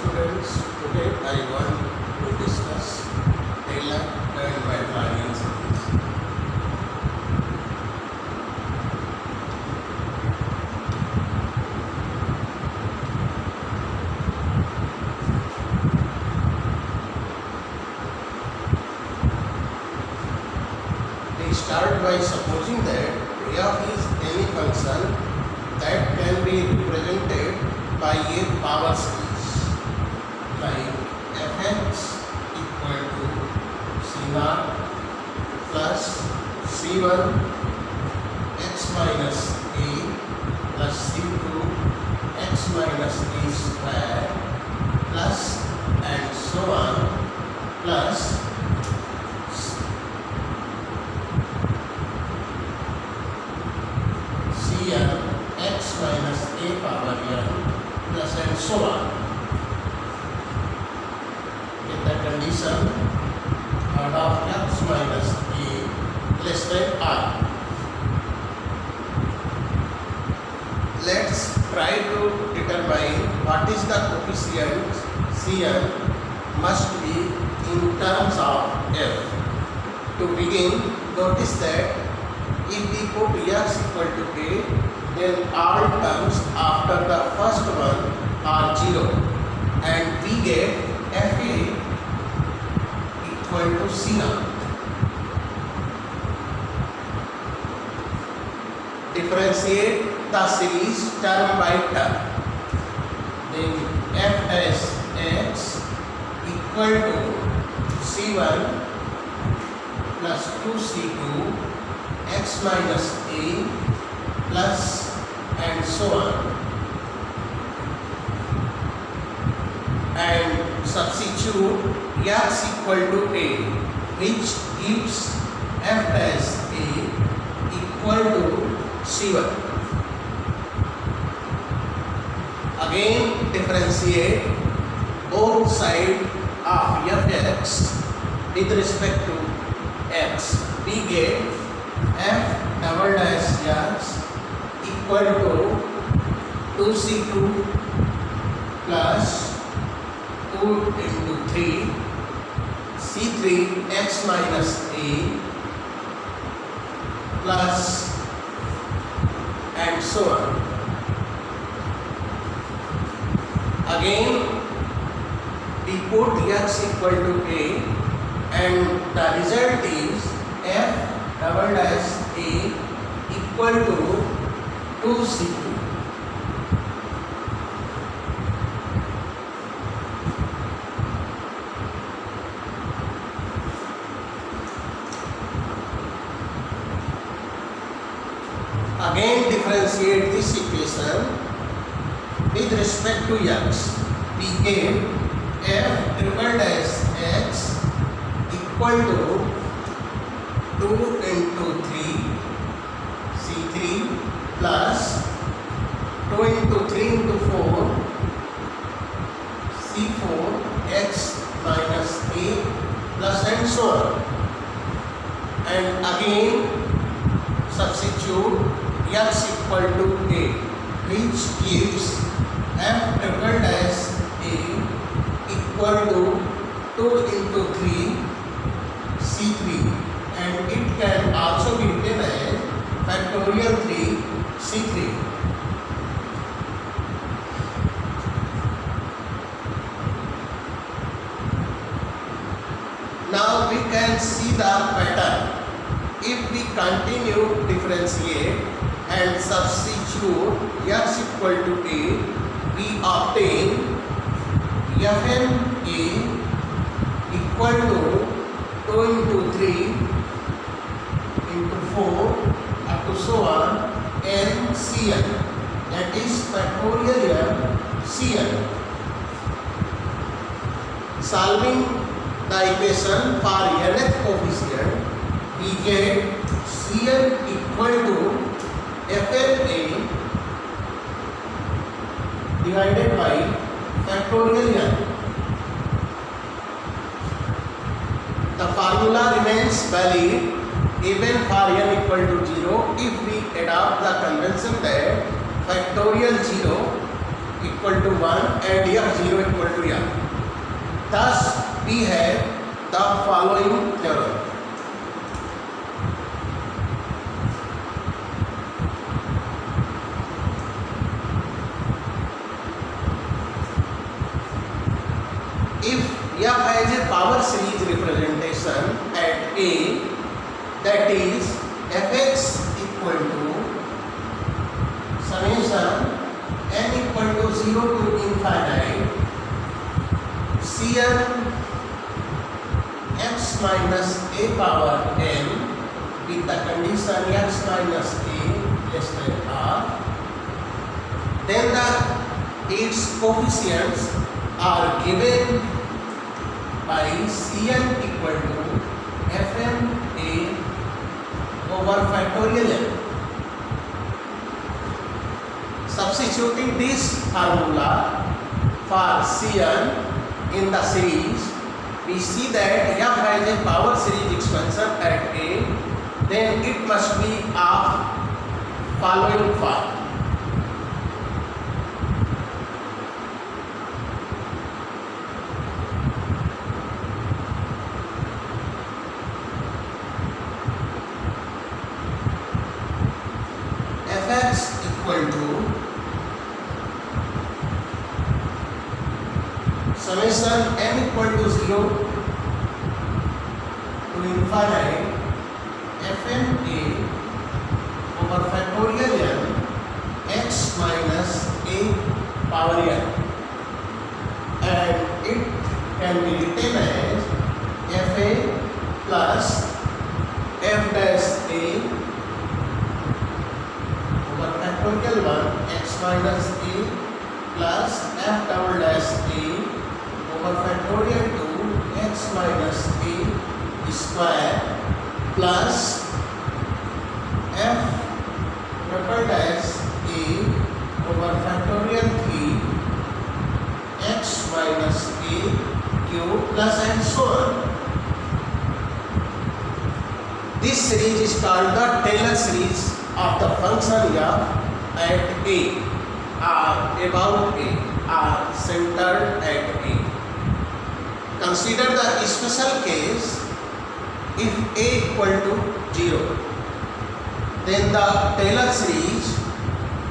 students, today I want to discuss Taylor and Maclaurin series. We start by supposing that f is any function that can be represented by a power series like fx equal to c0 plus c1 x minus a plus c2 x minus a square plus and so on plus cn x minus a power n plus and so on. In the condition out of x minus a less than r. Let's try to determine what is the coefficient cn must be in terms of f. To begin, notice that if we put x equal to a, then all terms after the first one are 0 and we get fa equal to c0. Differentiate the series term by term. Then f as x equal to c1 plus 2c2 x minus a plus and so on, and substitute x equal to a, which gives f dash a equal to c1. Again differentiate both sides of fx with respect to x. We get f double dash x equal to 2c2 plus 2 into 3 c3 x minus a plus and so on. Again we put x equal to a and the result is f double dash a equal to 2c2. Again differentiate this equation with respect to x. We get f triple dash x equal to 2 into 3 c3 plus 2 into 3 into 4 c4 x minus a plus and so on. And again substitute x equal to a, which gives f triple dash a equal to 2 into 3 c3, and it can also be written as factorial 3 c3. Now we can see the pattern. If we continue differentiate and substitute x equal to a, we obtain fn a equal to 2 into 3 into 4 up to so on n cn, that is factorial n cn. Solving the equation for nth coefficient, we get cn equal to fna divided by factorial n. The formula remains valid even for n equal to 0 if we adopt the convention that factorial 0 equal to 1 and f0 equal to f. Thus we have the following theorem. If f has a power series representation at A, that is fx equal to summation n equal to 0 to infinite Cn x minus a power n with the condition x minus a less than r, then its coefficients are given by Cn equal to Fn a over factorial n. Substituting this formula for Cn in the series, we see that f has a power series expansion at A, then it must be of following form. Fx equal to summation n equal to 0 to infinite Fn a over factorial n x minus a power n, and it can be written as fa plus f dash a over factorial 1 x minus a plus f double dash a over factorial 2 x minus a square plus f triple dash a over factorial 3 x minus a cube plus and so on. This series is called the Taylor series of the function f at a, or about a, or centered at a. Consider the special case if a equal to 0, then the Taylor series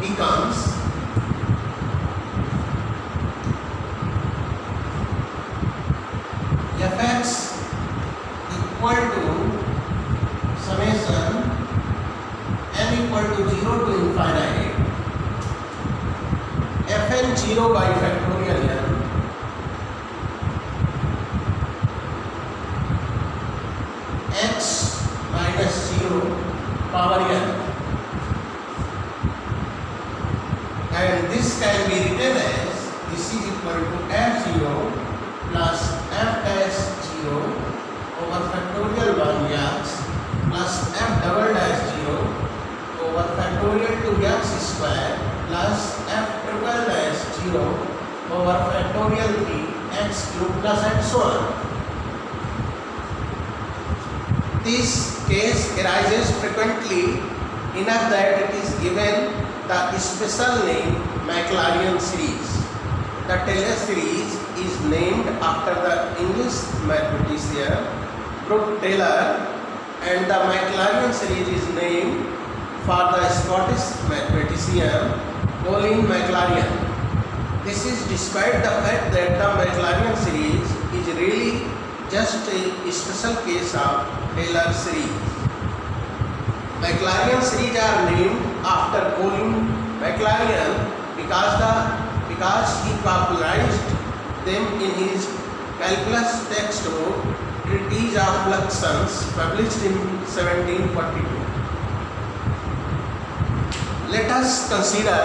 becomes fx equal to summation n equal to 0 to infinite fn 0 by factorial n x minus 0 power n, and this can be written as this is equal to f0 plus f dash 0 over factorial 1 x plus f double dash 0 over factorial 2x square plus f triple dash 0 over factorial 3 x cube plus and so on. This case arises frequently enough that it is given the special name Maclaurin series. The Taylor series is named after the English mathematician Brooke Taylor, and the Maclaurin series is named for the Scottish mathematician Colin Maclaurin. This is despite the fact that the Maclaurin series is really just a special case of Taylor series. Maclaurin series are named after Colin Maclaurin because he popularized them in his calculus textbook Treatise of Fluxions, published in 1742. Let us consider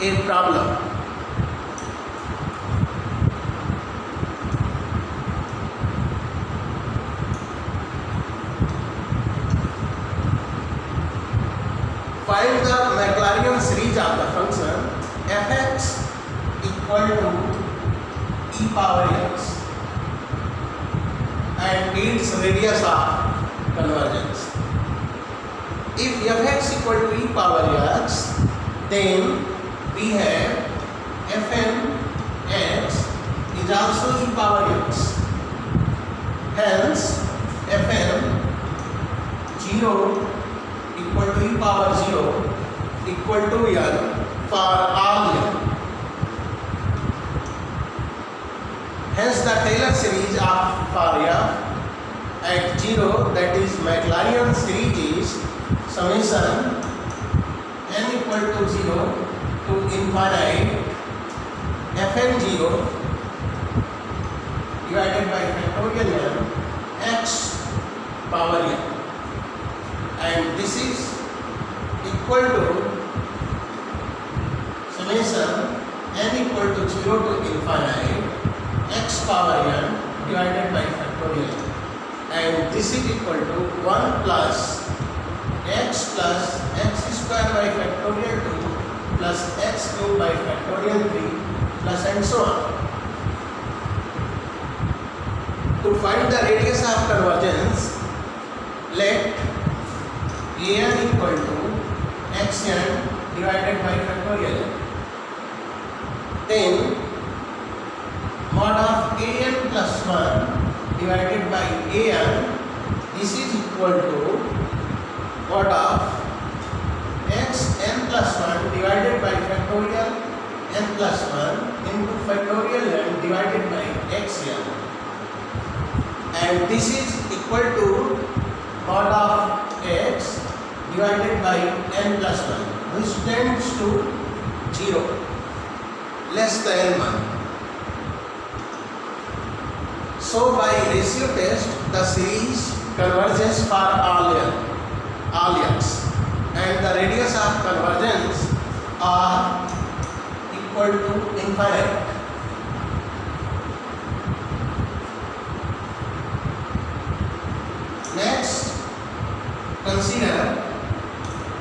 a problem. Find the Maclaurin series of the function fx equal to e power x and its radius of convergence. If fx equal to e power x, then we have also e power x. Hence Fn 0 equal to e power 0 equal to n for all n. Hence the Taylor series of for f at 0, that is Maclaurin series, is summation n equal to 0 to infinite Fn 0 divided by factorial n x power n, and this is equal to summation n equal to 0 to infinite x power n divided by factorial n, and this is equal to 1 plus x square by factorial 2 plus x cube by factorial 3 plus and so on. To find the radius of convergence, let an equal to xn divided by factorial n. Then mod of an plus 1 divided by an, this is equal to mod of xn plus 1 divided by factorial n plus 1 into factorial n divided by xn, and this is equal to mod of x divided by n plus 1, which tends to 0 less than 1. So by ratio test, the series converges for all x, and the radius of convergence are equal to infinite. Next, consider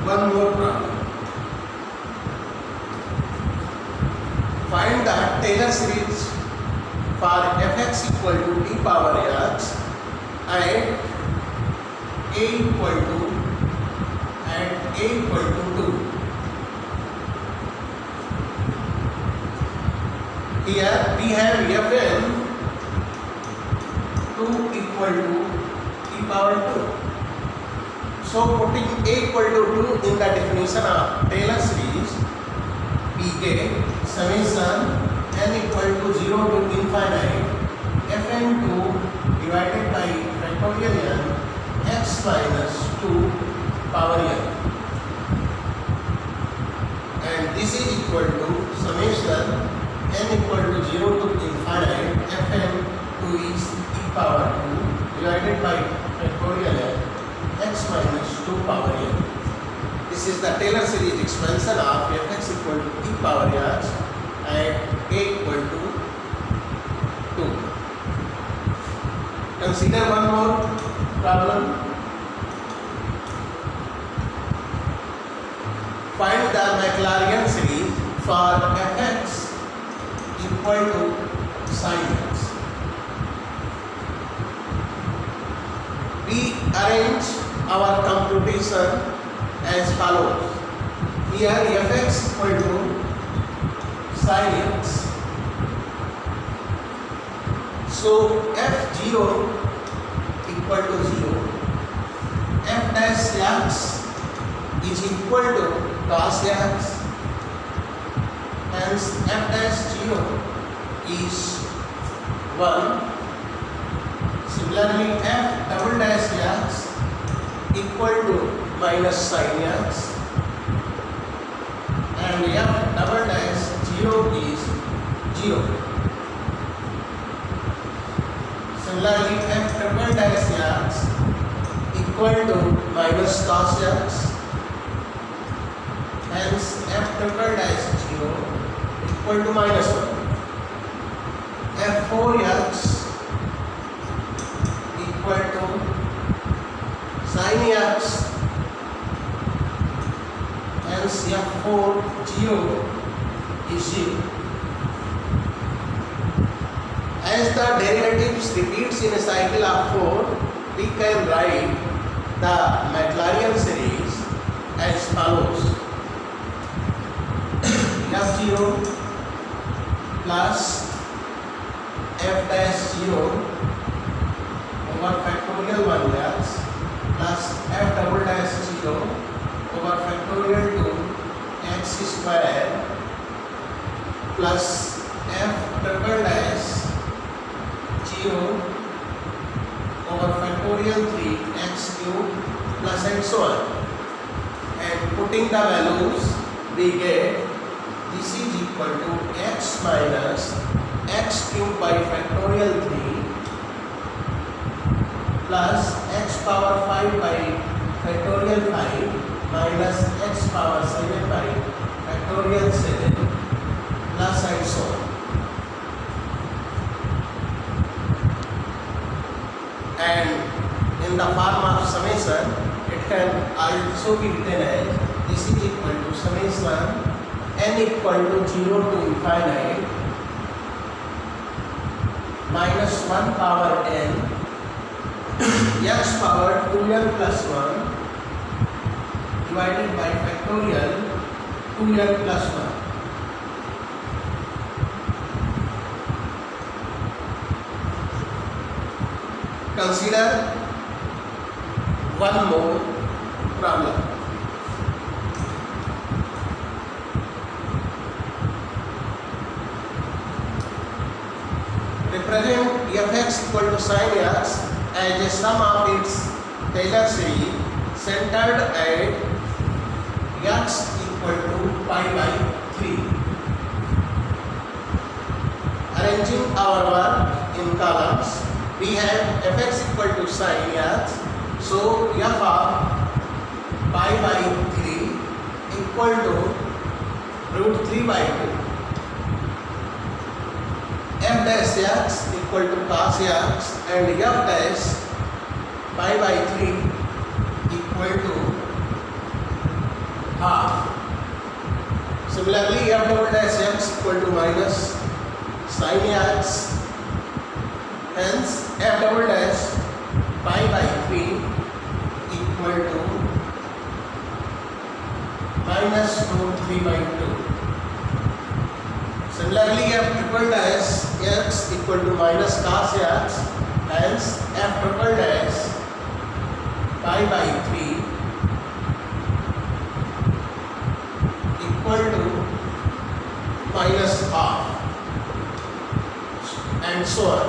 one more problem. Find the Taylor series for fx equal to e power x and a equal to 2. Here we have fn 2 equal to e power 2. So putting a equal to 2 in the definition of Taylor series, we get summation n equal to 0 to infinite fn 2 divided by factorial n x minus 2 power n, and this is equal to summation n equal to 0 to infinite fn 2 is e power 2 divided by factorial n x minus 2 power n. This is the Taylor series expansion of fx equal to e power x and a equal to 2. Consider one more problem. Find the Maclaurin series for fx equal to sin x. We arrange our computation as follows. Here fx equal to sin x. So f0 equal to 0. F dash x is equal to cos x. Hence f dash 0 is 1. Similarly, f double dash x equal to minus sin x, and f double dash 0 is 0. Similarly, f triple dash x equal to minus cos x, hence f triple dash 0 equal to minus 1. f4x equal to sin x, hence f4 0 is 0. As the derivatives repeats in a cycle of 4, we can write the Maclaurin series as follows. f0 plus f dash 0 over factorial 1 x plus f double dash 0 over factorial 2 x square plus f triple dash 0 over factorial 3 x cube plus and so on. And putting the values, we get this is equal to x minus x cube by factorial 3 plus x power 5 by factorial 5 minus x power 7 by factorial 7 plus and so on. And in the form of summation, it can also be written as this is equal to summation n equal to 0 to infinite minus 1 power n x power 2n plus 1 divided by factorial 2n plus 1. Consider one more problem. Represent fx equal to sin x as a sum of its Taylor series centered at x equal to pi by 3. Arranging our work in columns, we have fx equal to sin x, so f of pi by 3 equal to root 3 by 2. F dash x equal to cos x and f dash pi by 3 equal to half. Similarly, f double dash x equal to minus sin x. Hence, f double dash pi by 3 equal to minus root 3 by 2. Similarly, f triple dash x equal to minus cos x. Hence, f triple dash pi by 3 equal to minus half, and so on.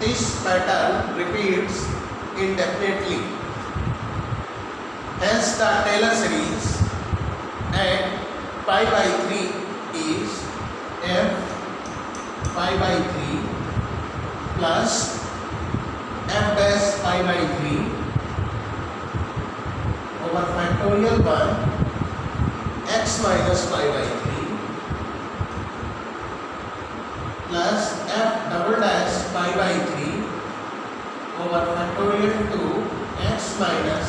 This pattern repeats indefinitely. Hence, the Taylor series at pi by 3 is f pi by 3 plus f dash pi by 3 over factorial 1 x minus pi by 3 plus f double dash pi by 3 over factorial 2 x minus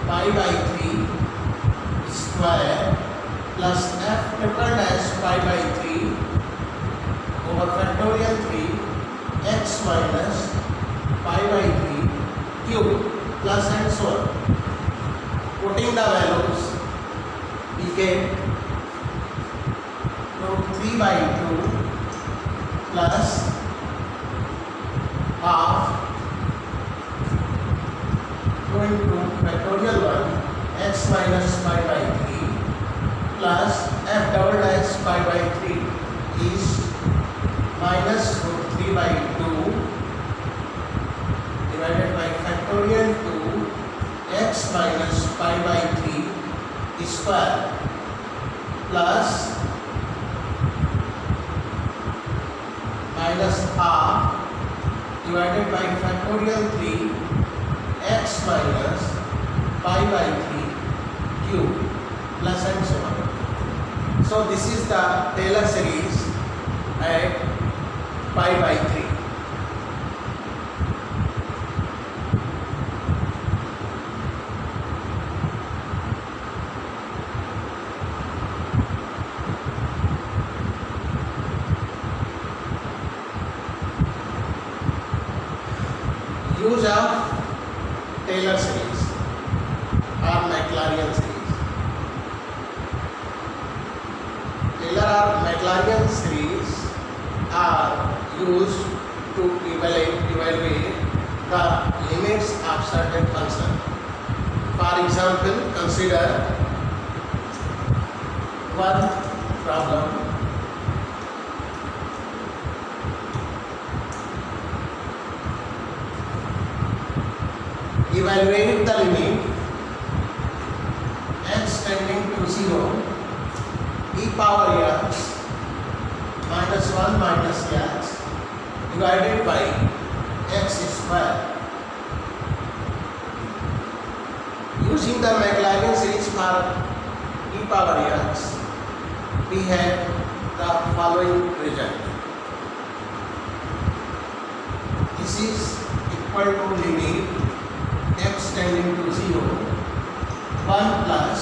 pi by 3 square plus f triple dash pi by 3 over factorial 3 x minus pi by 3 cube plus and so on. Putting the values, we get root 3 by 2 plus half going to factorial 1 x minus pi by 3 plus f double dash pi by 3 is minus root 3 by 2 divided by factorial 2 x minus pi by 3 square plus minus half divided by factorial 3 x minus pi by 3 cube plus and so on. So this is the Taylor series at pi by 3. Use of Taylor series or Maclaurin series. Taylor or Maclaurin series are used to evaluate the limits of certain function. For example, consider one problem. Evaluate the limit x tending to 0 e power x minus 1 minus x divided by x square. Using the Maclaurin series for e power x, we have the following result. This is equal to limit x tending to 0 1 plus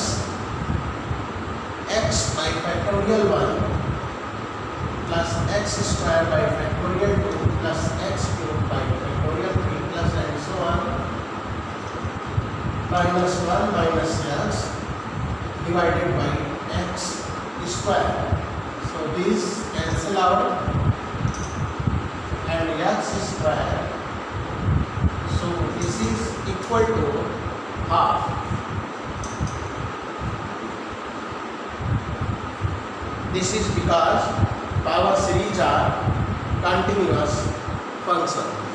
x by factorial 1 plus x square by factorial 2 plus x cube by factorial 3 plus and so on minus 1 minus x divided by x square. So this cancel out and x square. So this is equal to half. This is because power series are continuous function.